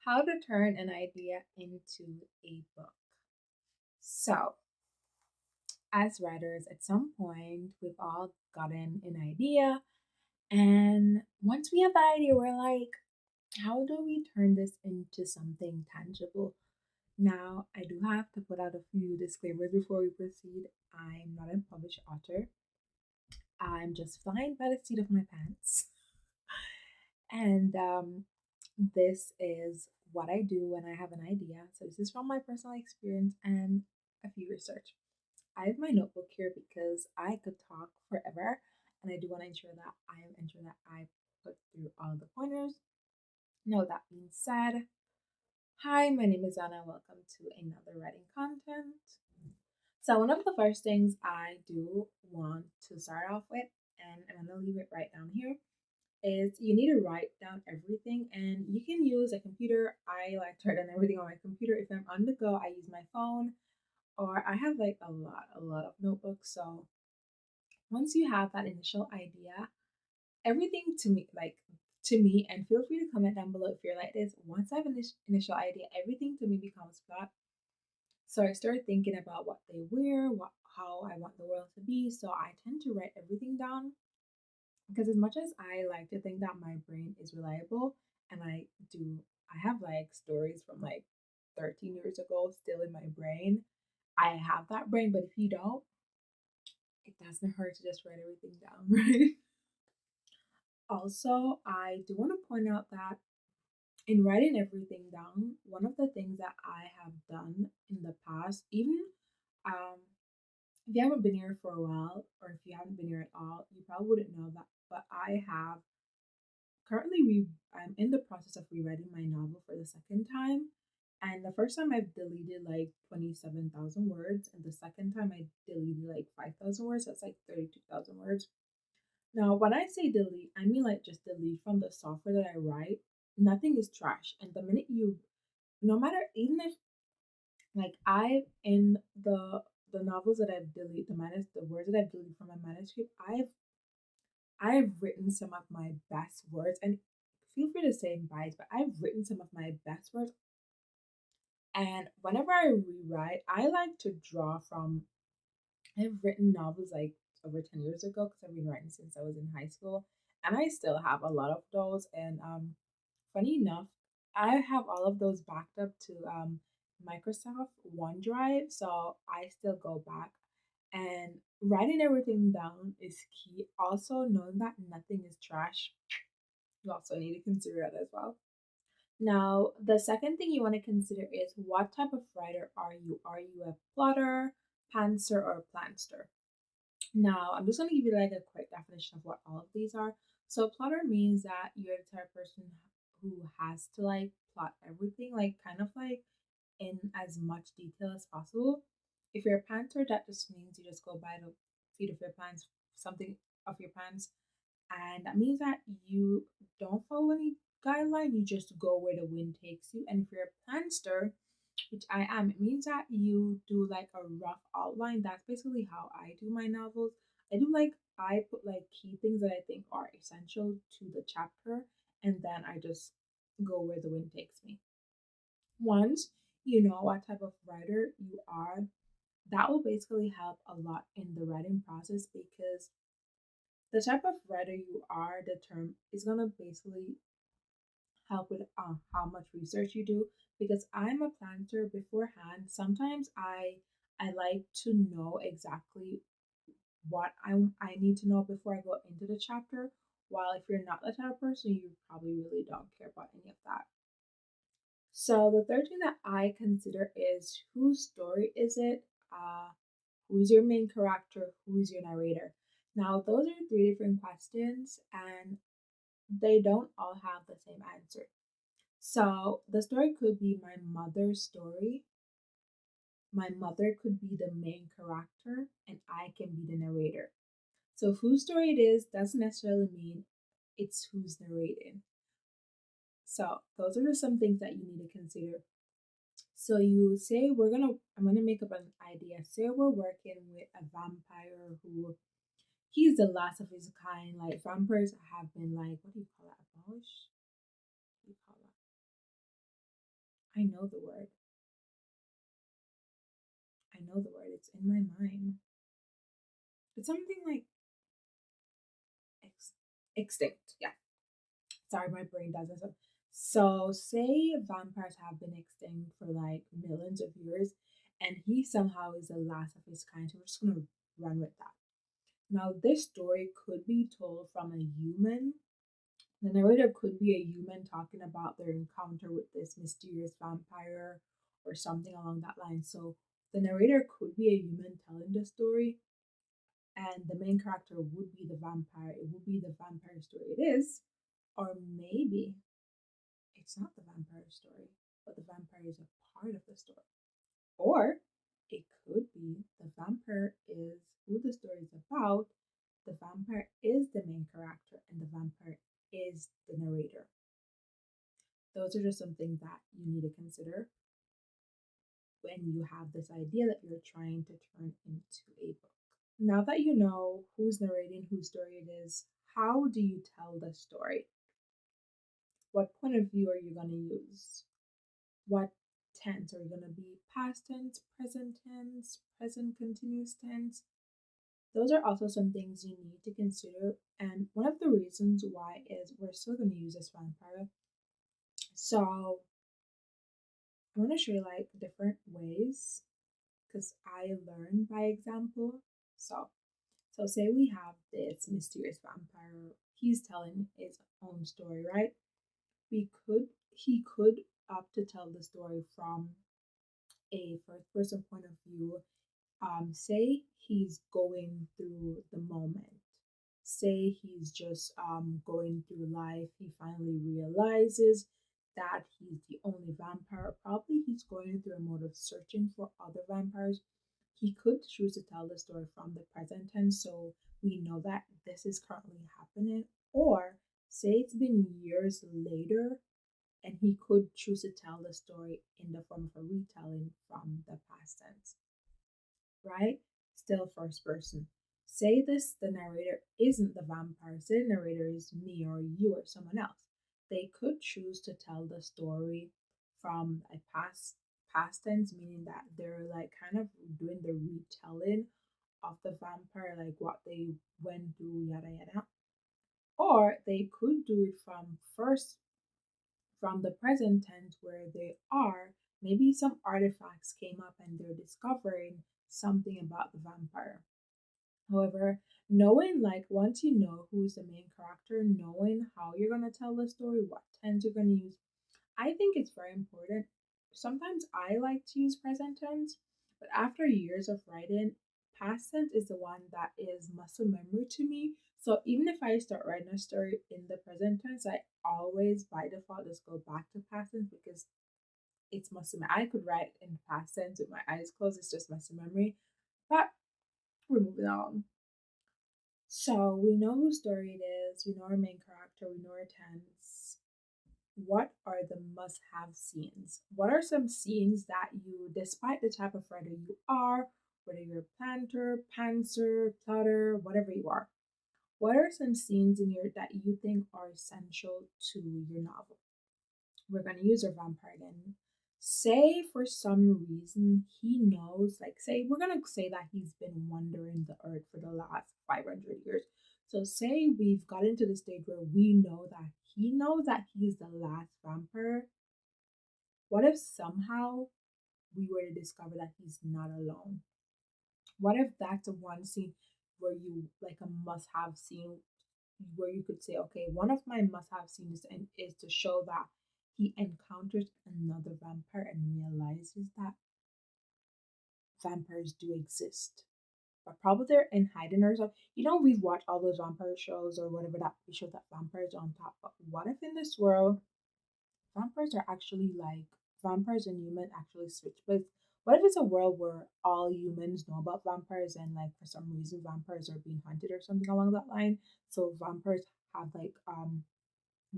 How to turn an idea into a book. So, as writers, at some point, we've all gotten an idea. And once we have that idea, we're like, how do we turn this into something tangible? Now, I do have to put out a few disclaimers before we proceed. I'm not a published author. I'm just flying by the seat of my pants. And this is what I do when I have an idea. So, this is from my personal experience and a few research. I have my notebook here because I could talk forever, and I do want to ensure that I put through all the pointers. Now, that being said, hi, my name is Anna. Welcome to another writing content. So, one of the first things I do want to start off with, and I'm going to leave it right down here, is you need to write down everything, and you can use a computer. I like to write down everything on my computer. If I'm on the go, I use my phone, or I have like a lot of notebooks. So once you have that initial idea, everything to me, and feel free to comment down below if you're like this. Once I have an initial idea, everything to me becomes plot. So I start thinking about what they wear, how I want the world to be. So I tend to write everything down because as much as I like to think that my brain is reliable, and I have like stories from like 13 years ago still in my brain. I have that brain, but if you don't, it doesn't hurt to just write everything down, right? Also, I do want to point out that in writing everything down, one of the things that I have done in the past, even um, if you haven't been here for a while, or if you haven't been here at all, you probably wouldn't know that. But I have I'm in the process of rewriting my novel for the second time. And the first time I've deleted like 27,000 words, and the second time I deleted like 5,000 words. That's like 32,000 words. Now, when I say delete, I mean like just delete from the software that I write. Nothing is trash. And the minute you, no matter, even if like in the novels that I've deleted, the words that I've deleted from my manuscript, I've written some of my best words, and feel free to say bias, but I've written some of my best words. And whenever I rewrite, I like to draw from. I've written novels like over 10 years ago because I've been writing since I was in high school, and I still have a lot of those. And funny enough, I have all of those backed up to Microsoft OneDrive, so I still go back. And writing everything down is key. Also, knowing that nothing is trash, you also need to consider that as well. Now, the second thing you want to consider is what type of writer are you? Are you a plotter, pantser, or planster? Now, I'm just going to give you like a quick definition of what all of these are. So, plotter means that you're the type of person who has to like plot everything, like kind of like in as much detail as possible. If you're a pantser, that just means you just go by the feet of your pants, something of your pants, and that means that you don't follow any guideline, you just go where the wind takes you. And if you're a planster, which I am, it means that you do like a rough outline. That's basically how I do my novels. I put like key things that I think are essential to the chapter, and then I just go where the wind takes me. Once you know what type of writer you are, that will basically help a lot in the writing process, because the type of writer you are, the term is gonna basically help with how much research you do. Because I'm a planter beforehand, sometimes I like to know exactly what I need to know before I go into the chapter. While if you're not the type of person, you probably really don't care about any of that. So the third thing that I consider is whose story is it? Who's your main character? Who's your narrator? Now, those are three different questions, and they don't all have the same answer. So the story could be my mother's story. My mother could be the main character, and I can be the narrator. So whose story it is doesn't necessarily mean it's who's narrating. So those are just some things that you need to consider. So you say I'm gonna make up an idea. Say we're working with a vampire who he's the last of his kind. Like vampires have been like, what do you call that? Abolished? What do you call that? I know the word. I know the word. It's in my mind. It's something like extinct. Yeah. Sorry, my brain doesn't. So, say vampires have been extinct for like millions of years, and he somehow is the last of his kind. So, we're just going to run with that. Now, this story could be told from a human. The narrator could be a human talking about their encounter with this mysterious vampire or something along that line. So, the narrator could be a human telling the story, and the main character would be the vampire. It would be the vampire story it is, or maybe it's not the vampire story, but the vampire is a part of the story. Or it could be the vampire is who the story is about, the vampire is the main character, and the vampire is the narrator. Those are just some things that you need to consider when you have this idea that you're trying to turn into a book. Now that you know who's narrating, whose story it is, how do you tell the story? What point of view are you going to use? What tense are you going to be? Past tense, present continuous tense? Those are also some things you need to consider. And one of the reasons why is we're still going to use this vampire. So I want to show you like different ways because I learn by example. So So say we have this mysterious vampire. He's telling his own story, right? He could opt to tell the story from a first person point of view. Say he's going through the moment. Say he's just going through life. He finally realizes that he's the only vampire. Probably he's going through a mode of searching for other vampires. He could choose to tell the story from the present tense, so we know that this is currently happening. Or say it's been years later, and he could choose to tell the story in the form of a retelling from the past tense, right? Still first person. Say this, the narrator isn't the vampire, say the narrator is me or you or someone else. They could choose to tell the story from a past tense, meaning that they're like kind of doing the retelling of the vampire, like what they went through, yada yada. Or they could do it from the present tense where they are, maybe some artifacts came up and they're discovering something about the vampire. However, knowing like once you know who's the main character, knowing how you're gonna tell the story, what tense you're gonna use, I think it's very important. Sometimes I like to use present tense, but after years of writing, past tense is the one that is muscle memory to me. So even if I start writing a story in the present tense, I always by default just go back to past tense because it's muscle memory. I could write in past tense with my eyes closed, it's just muscle memory. But we're moving on. So we know whose story it is, we know our main character, we know our tense. What are the must have scenes? What are some scenes that you, despite the type of writer you are, whether you're a planter, pantser, plotter, whatever you are, what are some scenes in your that you think are essential to your novel? We're going to use our vampire again. Say for some reason he knows, like, say, we're going to say that he's been wandering the earth for the last 500 years. So, say we've gotten to the stage where we know that he knows that he's the last vampire. What if somehow we were to discover that he's not alone? What if that's a one scene where you like a must have scene where you could say, okay, one of my must have scenes is to show that he encounters another vampire and realizes that vampires do exist. But probably they're in hiding or something. You know, we've watched all those vampire shows or whatever that we show that vampires are on top. But what if in this world vampires are actually like vampires and humans actually switch places? What if it's a world where all humans know about vampires and like for some reason vampires are being hunted or something along that line? So vampires have like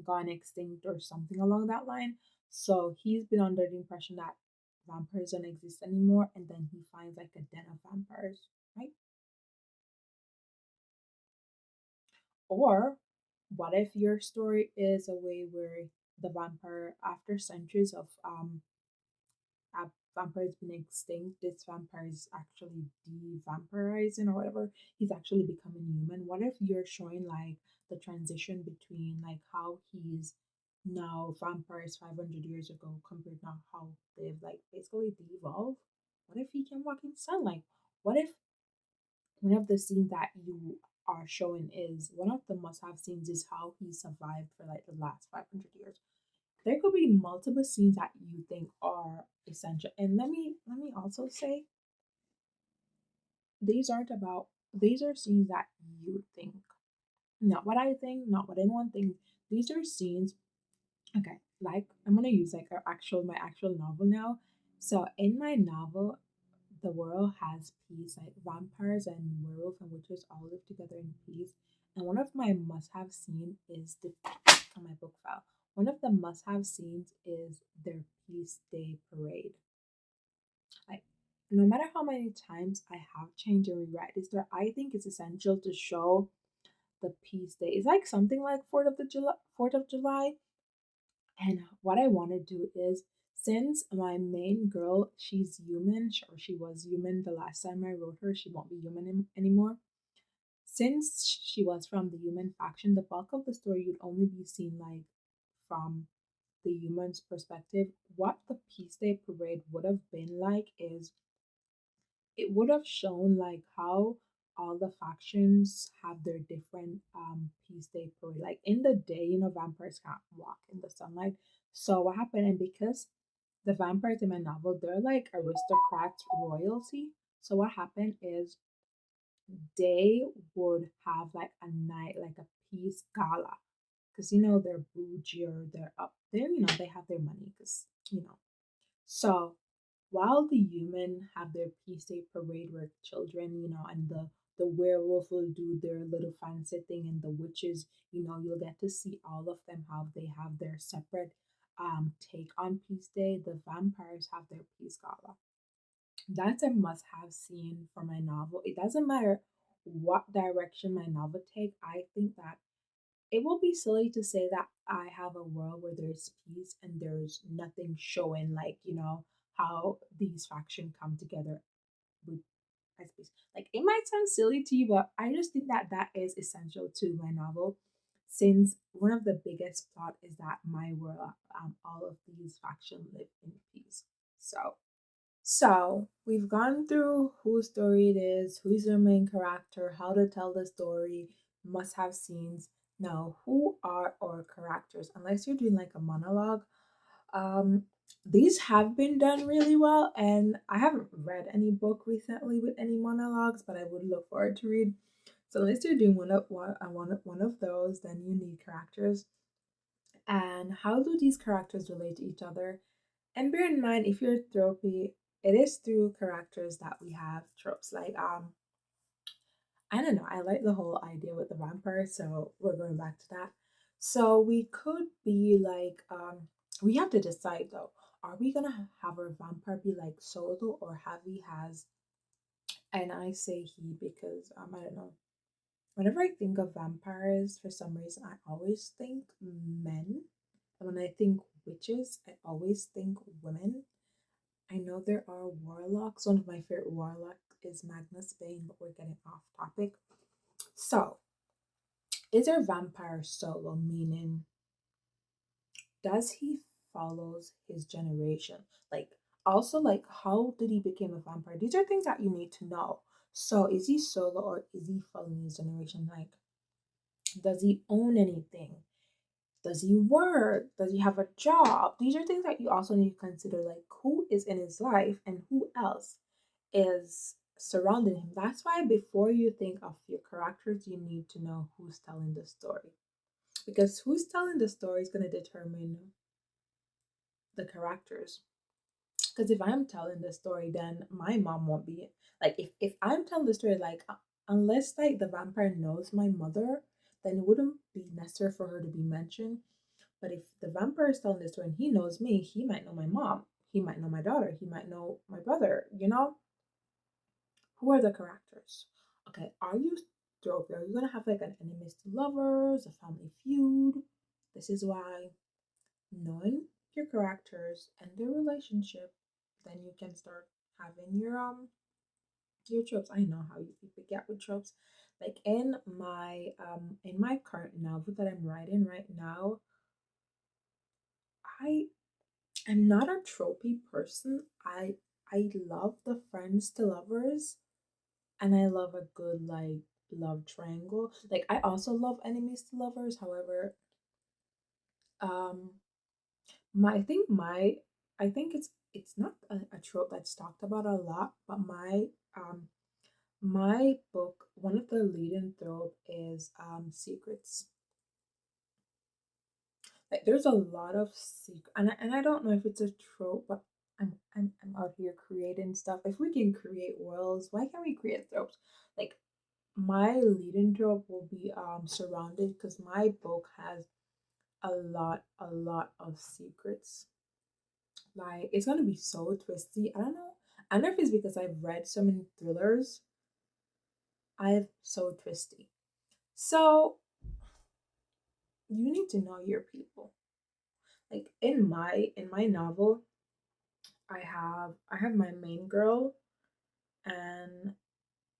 gone extinct or something along that line. So he's been under the impression that vampires don't exist anymore, and then he finds like a den of vampires, right? Or what if your story is a way where the vampire, after centuries of have vampires been extinct? This vampire is actually de-vampirizing or whatever. He's actually becoming human. What if you're showing like the transition between like how he's now vampires 500 years ago compared to how they've like basically de-evolved? What if he can walk in sunlight? What if one of the scenes that you are showing is one of the must-have scenes is how he survived for like the last 500 years. There could be multiple scenes that you think are essential. And let me also say these aren't about these are scenes that you think. Not what I think, not what anyone thinks. These are scenes, okay, like I'm gonna use like my actual novel now. So in my novel, the world has peace, like vampires and werewolves and witches all live together in peace. And one of my must-have scenes is the on my book file. One of the must-have scenes is their peace day parade. Like no matter how many times I have changed and rewrite this, there I think it's essential to show the peace day. It's like something like Fourth of July. And what I want to do is, since my main girl, she's human, or she was human the last time I wrote her, she won't be human anymore. Since she was from the human faction, the bulk of the story would only be seen like from the human's perspective. What the Peace Day parade would have been like is it would have shown like how all the factions have their different Peace Day parade. Like in the day, vampires can't walk in the sunlight. So what happened? And because the vampires in my novel, they're like aristocrats royalty. So what happened is they would have like a night, like a peace gala. Because they're bougie or they're up there, they have their money because. So while the human have their peace day parade where children, and the werewolf will do their little fancy thing, and the witches, you'll get to see all of them how they have their separate take on peace day. The vampires have their peace gala. That's a must-have scene for my novel. It doesn't matter what direction my novel take. I think that it will be silly to say that I have a world where there's peace and there's nothing showing, like, how these factions come together with as peace. Like, it might sound silly to you, but I just think that that is essential to my novel, since one of the biggest plot is that my world, all of these factions live in peace. So we've gone through whose story it is, who's the main character, how to tell the story, must have scenes. Now, who are our characters? Unless you're doing like a monologue, um, these have been done really well, and I haven't read any book recently with any monologues, but I would look forward to read. So unless you're doing one of those, then you need characters. And how do these characters relate to each other? And bear in mind, if you're tropey, it is through characters that we have tropes. Like I don't know, I like the whole idea with the vampire, so we're going back to that. So we could be like, we have to decide though. Are we gonna have our vampire be like Solo or Javi has? And I say he because I don't know. Whenever I think of vampires, for some reason, I always think men. And when I think witches, I always think women. I know there are warlocks. One of my favorite warlocks is Magnus Bane, but we're getting off topic. So, is our vampire solo? Meaning, does he follows his generation? Like, also, like, how did he become a vampire? These are things that you need to know. So, is he solo or is he following his generation? Like, does he own anything? Does he work? Does he have a job? These are things that you also need to consider, like who is in his life and who else is surrounding him. That's why before you think of your characters, you need to know who's telling the story. Because who's telling the story is going to determine the characters. Because if I'm telling the story, then my mom won't be like if I'm telling the story like unless like the vampire knows my mother, then it wouldn't be necessary for her to be mentioned. But if the vampire is telling the story and he knows me, he might know my mom, he might know my daughter, he might know my brother. Who are the characters? Okay, are you Dorothea? Are you gonna have like an enemies to lovers, a family feud? This is why knowing your characters and their relationship then you can start having your tropes. I know how you people get with tropes. Like in my current novel that I'm writing right now, I am not a tropey person. I love the friends to lovers, and I love a good like love triangle. Like I also love enemies to lovers. However, um my I think it's not a trope that's talked about a lot, but um my book, one of the leading trope is secrets. Like there's a lot of secret, and I don't know if it's a trope, but I'm out here creating stuff. If we can create worlds, why can't we create tropes? Like my leading trope will be surrounded, because my book has a lot of secrets. Like it's gonna be so twisty. I don't know. I don't know if it's because I've read so many thrillers. I've so twisty. So you need to know your people. Like in my novel, I have my main girl, and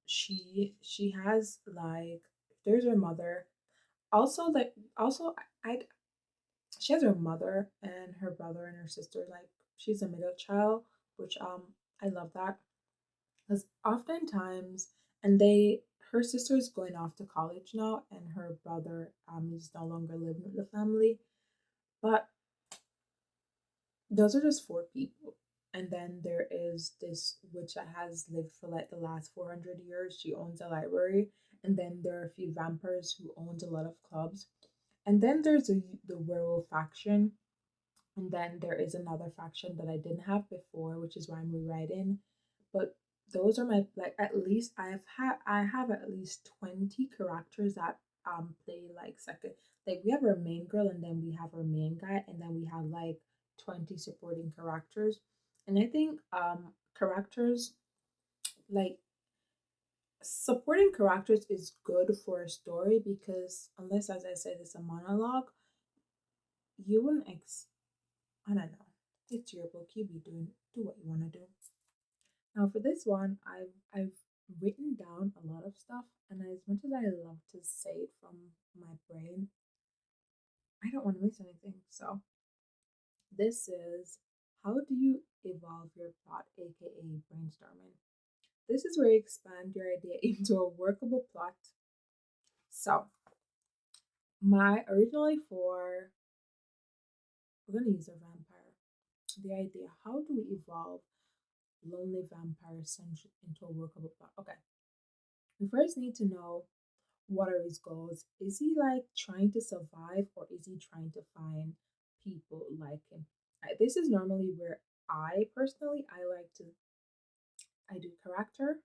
she has like, there's her mother. Also like also I she has her mother and her brother and her sister. Like she's a middle child, which I love that. Because oftentimes, and they, her sister's going off to college now, and her brother is no longer living with the family. But those are just four people. And then there is this witch that has lived for like the last 400 years. She owns a library. And then there are a few vampires who owns a lot of clubs. And then there's the werewolf faction. And then there is another faction that I didn't have before, which is why I'm rewriting. But those are my, like, at least I have at least 20 characters that play like second. Like we have our main girl, and then we have our main guy, and then we have like 20 supporting characters. And I think characters, like, supporting characters is good for a story, because unless, as I said, it's a monologue, you wouldn't I don't know. It's your book. You be doing, do what you want to do. Now for this one, I've written down a lot of stuff, and as much as I love to say it from my brain, I don't want to miss anything. So this is, how do you evolve your plot, aka brainstorming. This is where you expand your idea into a workable plot. So my originally for, we're gonna use a vampire. The idea, how do we evolve lonely vampire into a workable plot? Okay, we first need to know, what are his goals? Is he like trying to survive, or is he trying to find people like him? This is normally where I personally, I do character,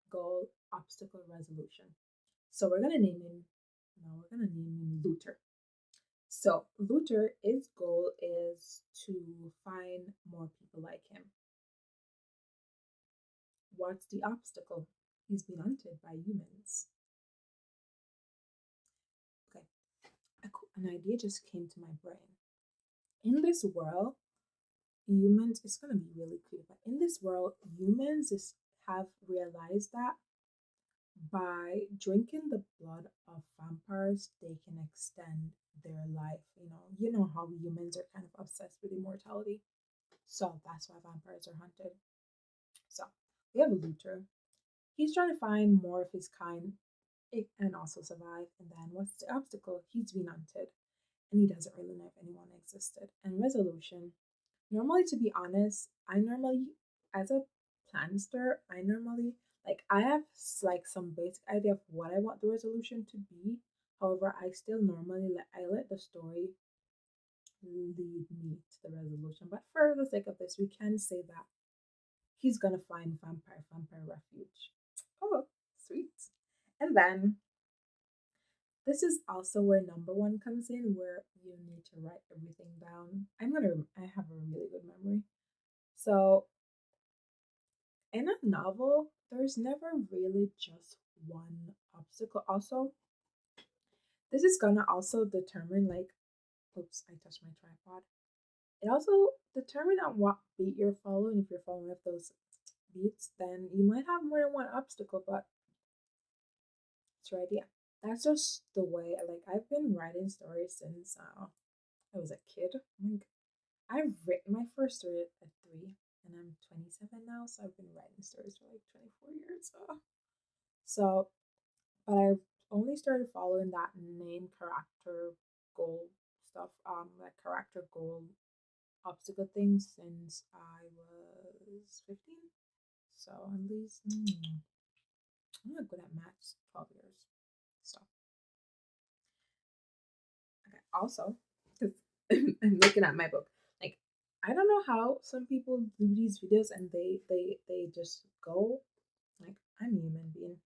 goal, obstacle, resolution. So we're gonna name him, now we're gonna name him Luther. So Luther, his goal is to find more people like him. What's the obstacle? He's been hunted by humans. Okay, an idea just came to my brain. In this world, humans, it's going to be really clear, but in this world, have realized that by drinking the blood of vampires, they can extend their life. You know how humans are kind of obsessed with immortality. So that's why vampires are hunted. So we have Luther. He's trying to find more of his kind, and also survive. And then what's the obstacle? He's been hunted, and he doesn't really know if anyone existed. And resolution. Normally, to be honest, I normally, as a planster, I normally, like, I have like some basic idea of what I want the resolution to be. However, I still normally let the story lead me to the resolution. But for the sake of this, we can say that he's gonna find vampire refuge. Oh, sweet. And then this is also where number one comes in, where you need to write everything down. I have a really good memory. So in a novel, there's never really just one obstacle. Also, this is gonna also determine, like, oops, I touched my tripod. It also determines on what beat you're following. If you're following up those beats, then you might have more than one obstacle, but it's your idea. That's just the way. Like I've been writing stories since I was a kid. Like I've written my first story at 3, and I'm 27 now, so I've been writing stories for like 24 years. So, but I only started following that main character goal stuff, like character goal obstacle things since I was 15. So at least I'm not good at maths. 12 years. So okay. Also, because I'm looking at my book, like I don't know how some people do these videos and they just go like I'm a human being.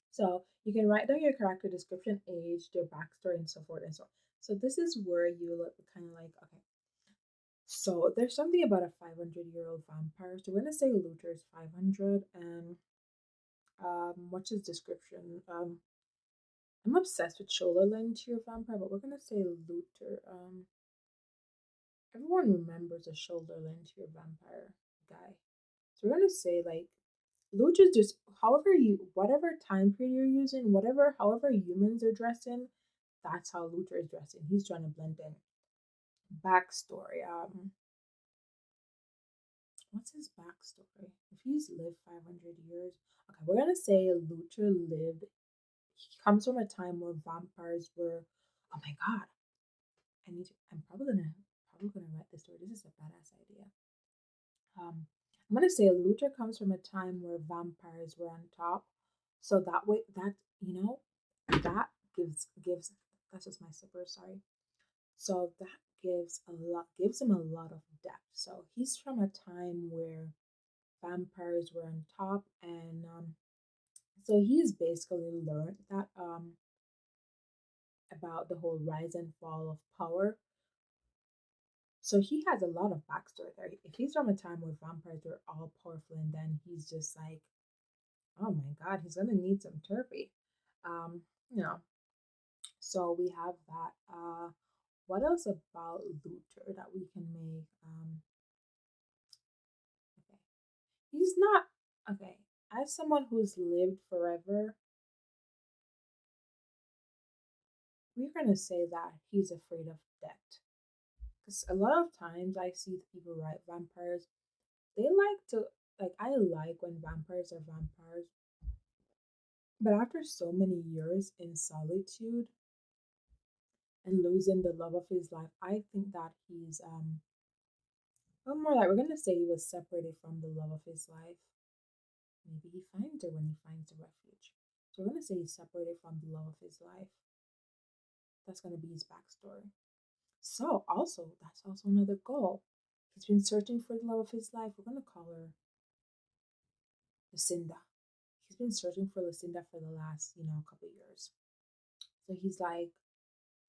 So you can write down your character description, age, their backstory, and so forth and so on. So this is where you look kind of like okay. So there's something about a 500-year-old vampire. So we're gonna say Luther's 500, and what's his description? I'm obsessed with shoulder length to your vampire, but we're gonna say Luther. Everyone remembers a shoulder length to your vampire guy. So we're gonna say like Lucha's just however you whatever time period you're using, whatever however humans are dressing, that's how Luther is dressing. He's trying to blend in. Backstory. What's his backstory? If he's lived 500 years, okay, we're gonna say Luther lived. He comes from a time where vampires were. Oh my god! I need to. I'm probably gonna write this story. This is a badass idea. I'm gonna say Luther comes from a time where vampires were on top, so that way that that gives that's just my slipper, sorry. So that gives him a lot of depth. So he's from a time where vampires were on top, and so he's basically learned that about the whole rise and fall of power. So he has a lot of backstory there. If he's from a time where vampires were all powerful, and then he's just like, oh my God, he's gonna need some therapy. Um, you know. So we have that. What else about Luther that we can make? Okay, he's not okay. As someone who's lived forever, we're gonna say that he's afraid of death. Because a lot of times I see people write vampires. They like to like. I like when vampires are vampires, but after so many years in solitude and losing the love of his life, I think that he's well, more like we're gonna say he was separated from the love of his life. Maybe he finds her when he finds a refuge. So we're gonna say he's separated from the love of his life. That's gonna be his backstory. So also, that's also another goal. He's been searching for the love of his life. We're gonna call her Lucinda. He's been searching for Lucinda for the last, couple years. So he's like,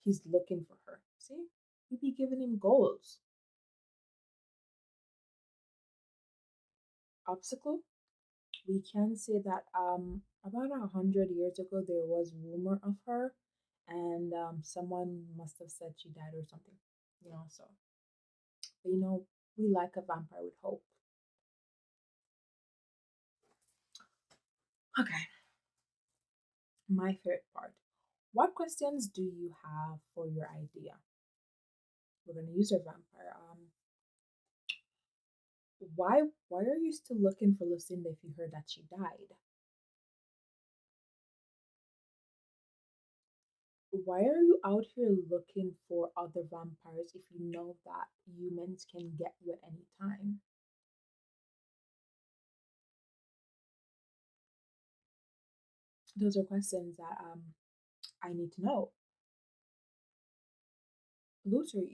he's looking for her. See, we'd be giving him goals. Obstacle, we can say that about 100 years ago there was rumor of her, and someone must have said she died or something, so but, we like a vampire with hope. Okay, my favorite part. What questions do you have for your idea? We're going to use our vampire. Why are you still looking for Lucinda if you heard that she died? Why are you out here looking for other vampires if you know that humans can get you at any time? Those are questions that I need to know. Luther,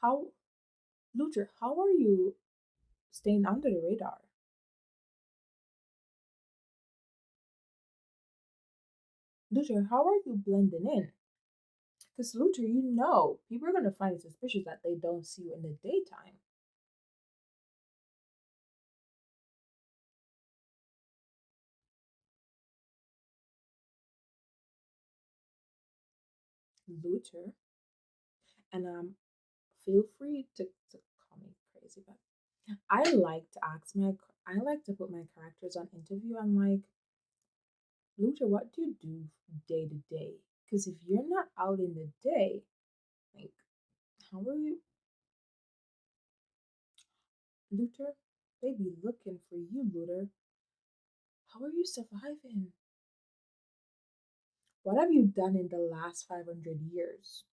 how Luther, how are you staying under the radar? Luther, how are you blending in? Because Luther, people are gonna find it suspicious that they don't see you in the daytime. Luther, And feel free to call me crazy, but I like to ask my I like to put my characters on interview. I'm like, Luther, what do you do day to day? Because if you're not out in the day, like, how are you, Luther? They be looking for you, Luther. How are you surviving? What have you done in the last 500 years?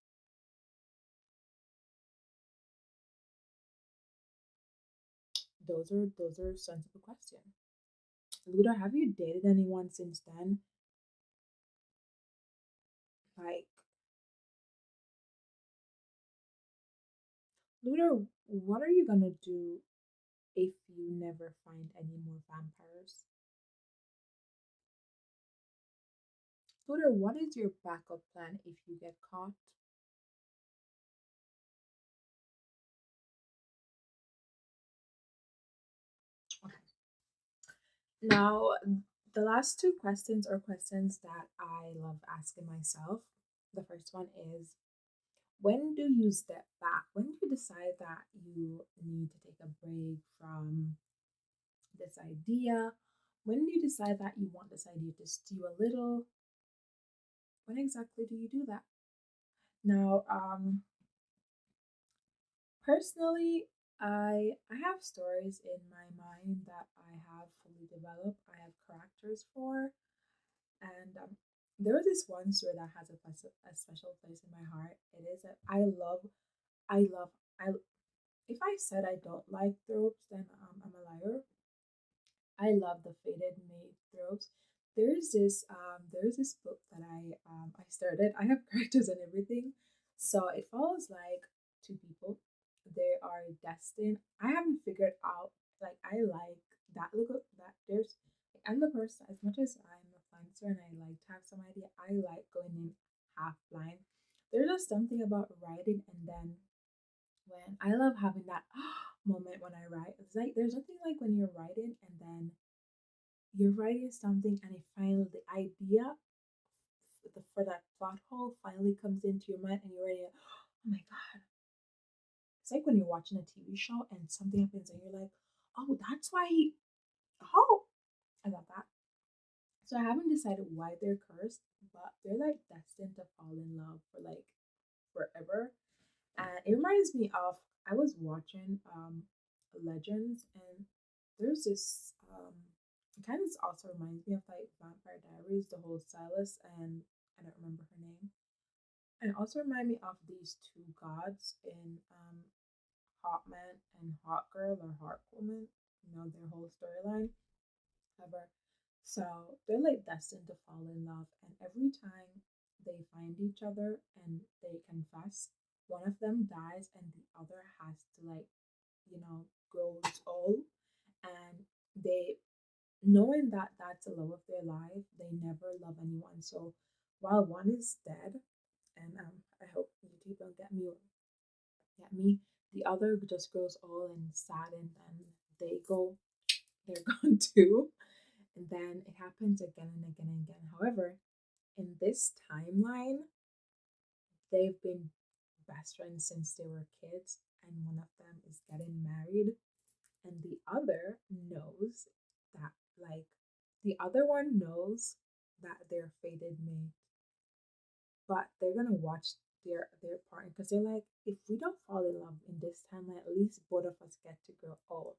Those are sensible questions. Luther, have you dated anyone since then? Like, Luther, what are you gonna do if you never find any more vampires? Luther, what is your backup plan if you get caught? Okay. Now, the last two questions are questions that I love asking myself. The first one is, when do you step back? When do you decide that you need to take a break from this idea? When do you decide that you want this idea to stew a little? When exactly do you do that? Now, personally, I have stories in my mind that I have fully developed. I have characters for, and there was this one story that has a special place in my heart. It is that I love, I. If I said I don't like tropes, then I'm a liar. I love the faded maid tropes. There's this book that I started. I have characters and everything, so it follows like two people. They are destined. I haven't figured out, like, I like that look of that. There's like, I'm the person, as much as I'm a flancer and I like to have some idea. I like going in half blind. There's just something about writing, and then when I love having that moment when I write. It's like there's nothing like when you're writing and then you're writing something and it finally the idea for that plot hole finally comes into your mind and you're ready. Oh my god! It's like when you're watching a TV show and something happens and you're like, oh, that's why he. Oh, I love that. So I haven't decided why they're cursed, but they're like destined to fall in love for like forever. And it reminds me of I was watching Legends and there's this it kind of also reminds me of like Vampire Diaries, the whole Silas and I don't remember her name. And it also remind me of these two gods in Hot Man and Hot Girl or Hot Woman, their whole storyline. However, so they're like destined to fall in love, and every time they find each other and they confess, one of them dies and the other has to like, grows old, and they knowing that that's the love of their life, they never love anyone. So while one is dead, and I hope YouTube don't get me, the other just grows old and sad, and then they're gone too. And then it happens again and again and again. However, in this timeline, they've been best friends since they were kids, and one of them is getting married, and that, like, the other one knows that they're fated mate, but they're gonna watch their partner because they're like, if we don't fall in love in this timeline, at least both of us get to grow old.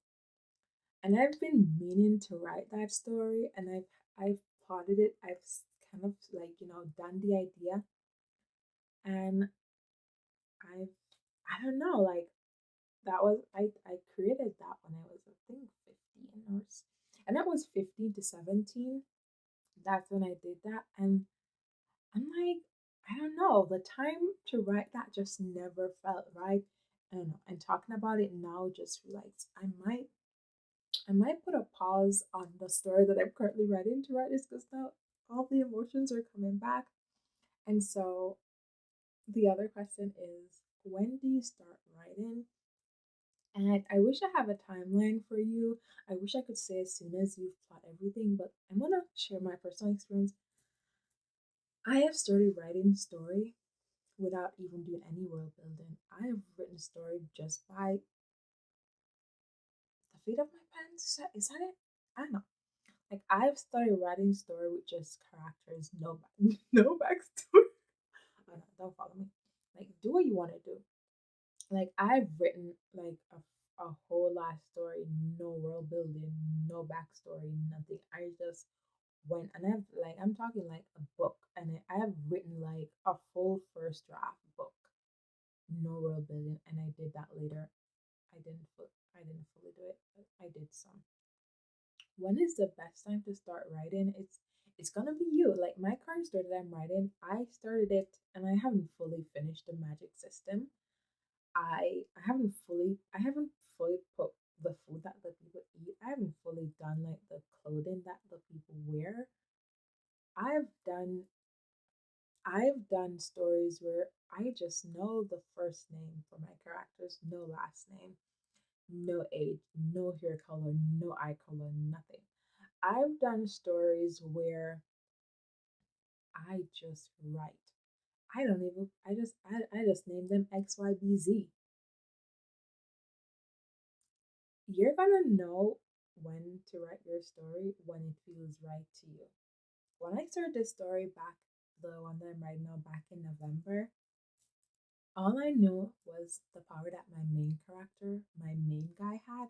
And I've been meaning to write that story, and I've plotted it. I've kind of like done the idea, and I've I don't know, like, that was I created that when I was, I think, 15 and that was 15 to 17. That's when I did that, and I'm like, I don't know, the time to write that just never felt right. I don't know. And talking about it now, just realized I might put a pause on the story that I'm currently writing to write this because now all the emotions are coming back. And so the other question is, when do you start writing? And I wish I have a timeline for you. I wish I could say as soon as you've plot everything, but I'm gonna share my personal experience. I have started writing story without even doing any world building. I have written a story just by the feet of my pants. Is that it? I don't know. Like I've started writing story with just characters, no no backstory. Oh, no, don't follow me. Like do what you want to do. Like I've written like a whole life story, no world building, no backstory, nothing. I just went and I'm talking like a book, and I have written like a full first draft book, no world building, and I did that later. I didn't fully do it, but I did some. When is the best time to start writing? It's gonna be you. Like my current story that I'm writing, I started it and I haven't fully finished the magic system. I haven't fully put the food that the people eat. I haven't fully done like the clothing that the people wear. I've done I've done stories where I just know the first name for my characters, no last name, no age, no hair color, no eye color, nothing. I've done stories where I just write. I don't even I just name them XYBZ. You're gonna know when to write your story when it feels right to you. When I started this story back, the one that I'm writing now back in November, all I knew was the power that my main character, my main guy had.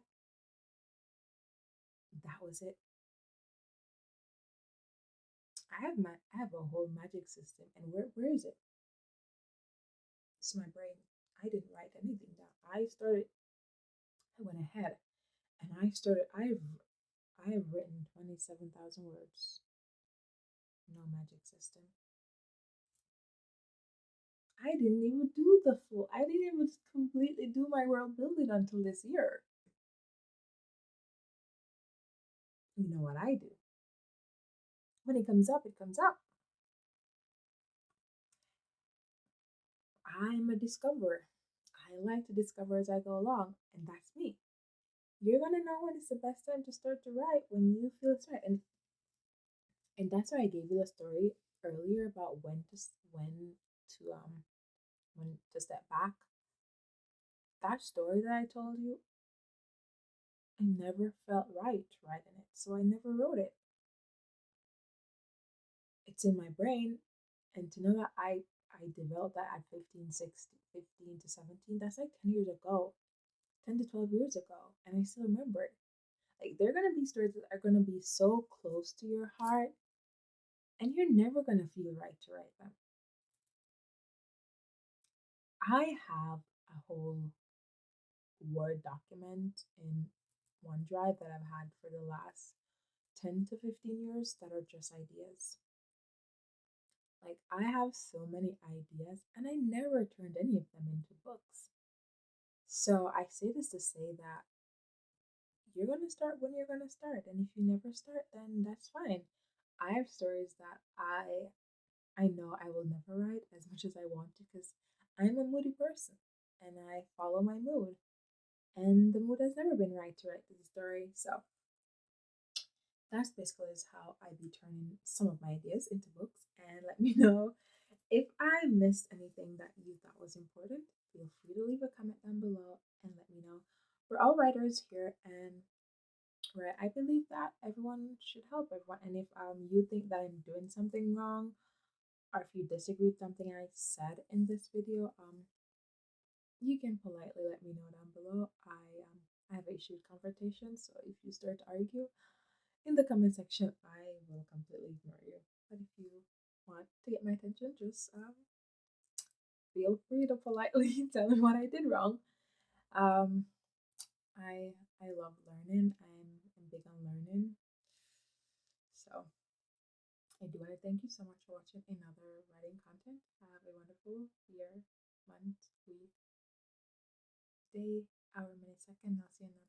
That was it. I have a whole magic system, and where is it? It's my brain. I didn't write anything down. I went ahead and I have written 27,000 words. No magic system. I didn't even do the full. I didn't even completely do my world building until this year. You know what I do? When it comes up, it comes up. I'm a discoverer. I like to discover as I go along, and that's me. You're gonna know when it's the best time to start to write when you feel it's right, and that's why I gave you the story earlier about to when to step back. That story that I told you, I never felt right writing it, so I never wrote it. It's in my brain, and to know that I developed that at 15, 16, 15 to 17, that's like 10 years ago, 10 to 12 years ago, and I still remember it. Like, there are going to be stories that are going to be so close to your heart, and you're never going to feel right to write them. I have a whole Word document in OneDrive that I've had for the last 10 to 15 years that are just ideas. Like, I have so many ideas, and I never turned any of them into books. So, I say this to say that you're going to start when you're going to start. And if you never start, then that's fine. I have stories that I know I will never write as much as I want to because I'm a moody person and I follow my mood. And the mood has never been right to write this story. So that's basically is how I be turning some of my ideas into books. And let me know if I missed anything that you thought was important. Feel free to leave a comment down below and let me know. We're all writers here, and right, I believe that everyone should help everyone. And if you think that I'm doing something wrong, or if you disagree with something I said in this video, you can politely let me know down below. I have issued confrontation, so if you start to argue in the comment section, I will completely ignore you. But if you want to get my attention, just feel free to politely tell me what I did wrong. Um, I love learning. I'm big on learning. So I do want to thank you so much for watching another writing content. Have a wonderful year, month, week, day, hour, minute, second. I'll see you in the